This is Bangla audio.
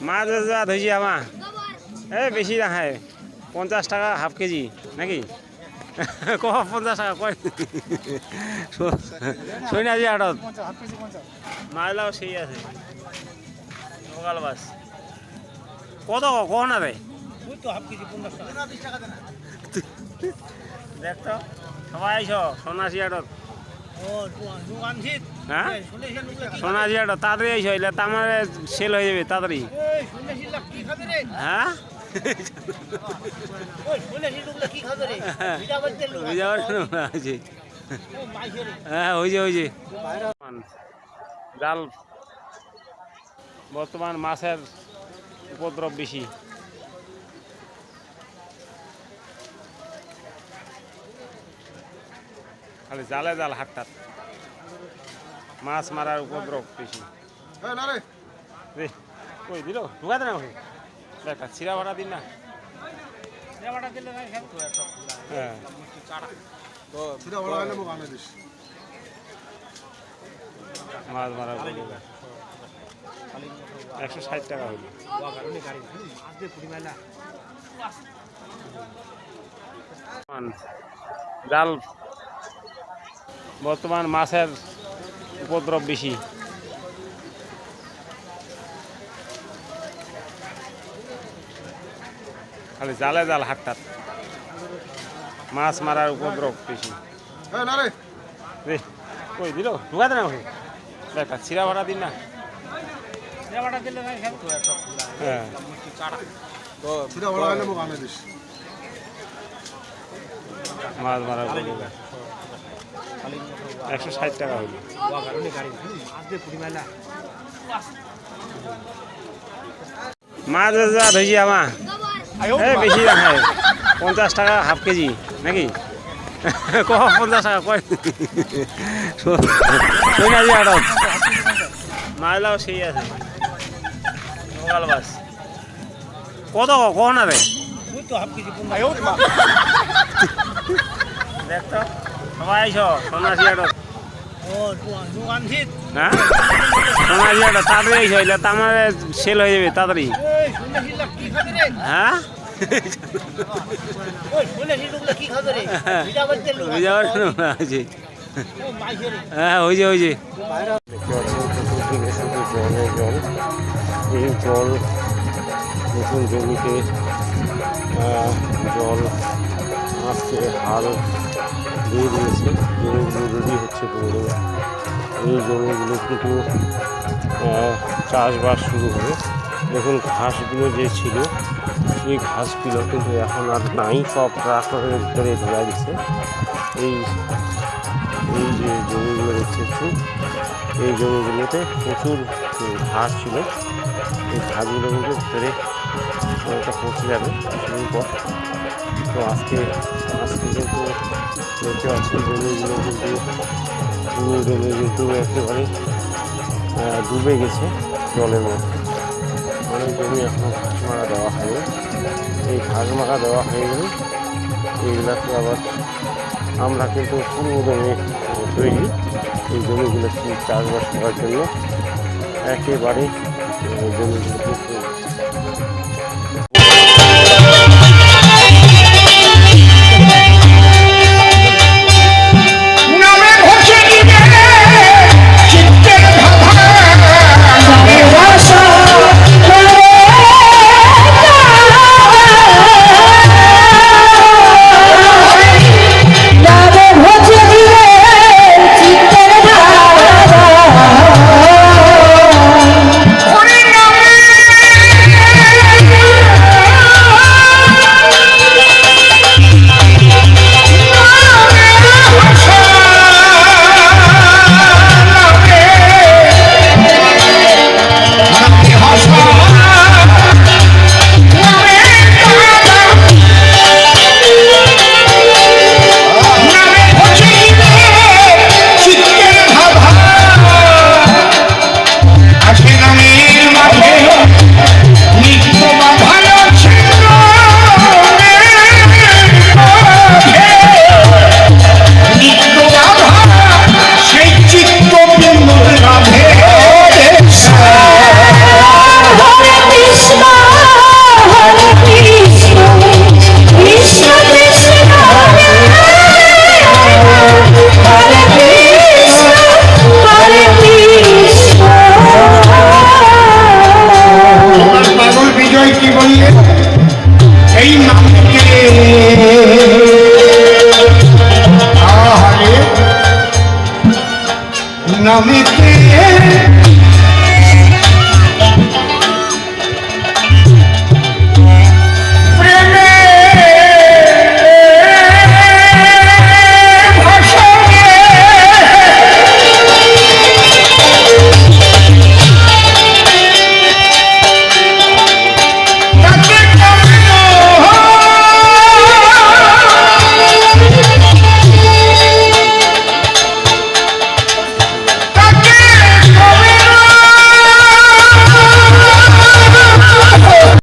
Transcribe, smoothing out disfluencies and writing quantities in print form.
মাছ ধুইছি আমা এই বেশি না খায় 50 টাকা হাফ কেজি নাকি ক 50 টাকা কয় সৈনাজি আড়ত মাছলাও সেই আছে লোকাল মাছ কত কখন না রে দেখ তো সবাই আইস সন্ন্যাসী আড়ত হ্যাঁ সোনাঝি আড়ত তাড়াতাড়ি আইস হইলে তা আমার সেল হয়ে যাবে তাড়াতাড়ি হ্যাঁ হ্যাঁ হয়েছে জাল বর্তমান মাছের উপদ্রব বেশি খালি জালে জাল হাটটাত মাছ মারার উপদ্রব বেশি কই দিল ঢুকাতে না একটা চিরা ভাড়া দিন না হ্যাঁ মাছ মারার 160 টাকা হইল জাল বর্তমান মাছের উপদ্রব বেশি খালি জালে জাল হাটটাত মাছ মারার উপদ্রব বেশি কই দিল ঢুকাতে না একটা চিরা ভাড়া দিন না হ্যাঁ মাছ মারার 160 টাকা হইল মাছ ধুইছি আমা এই বেশি না খায় 50 টাকা হাফ কেজি নাকি ক 50 টাকা কয় সৈনাজি আড়ত মাছলাও সেই আছে লোকাল মাছ কত কখন না রে দেখ তো সবাই আইস সন্ন্যাসী আড়ত হ্যাঁ সন্ন্যাসী আড়ত তাড়াতাড়ি আইস হইলে তা আমার সেল হয়ে যাবে তাড়াতাড়ি হ্যাঁ হ্যাঁ হয়েছে হয়েছে জল এই জল নতুন জমিতে জল আসছে হাল দিয়ে দিয়েছে জমিগুলো রেডি হচ্ছে পুরো এই জমিগুলো কিন্তু চাষবাস শুরু হবে দেখুন ঘাসগুলো যে ছিল সেই ঘাসগুলো কিন্তু এখন আর নাই সব ট্রাক্টরের ভিতরে ঢোকা দিচ্ছে এই এই যে জমিগুলো দেখছি এই জমিগুলোতে প্রচুর ঘাস ছিল এই ঘাসগুলো কিন্তু ভিতরে একটা পৌঁছে যাবে কিছুদিন পর তো আজকে কিন্তু দেখতে পাচ্ছি জমিগুলো কিন্তু পুরো জমি কিন্তু একেবারে ডুবে গেছে জলের মধ্যে অনেক জমি এখনও ঘাস মারা দেওয়া হয়নি এই ঘাস মারা দেওয়া হয়ে গেলে এইগুলাকে আবার আমরা কিন্তু পুরো জমি তৈরি এই জমিগুলো চাষবাস করার জন্য একেবারে জমিগুলো কিন্তু নামিতে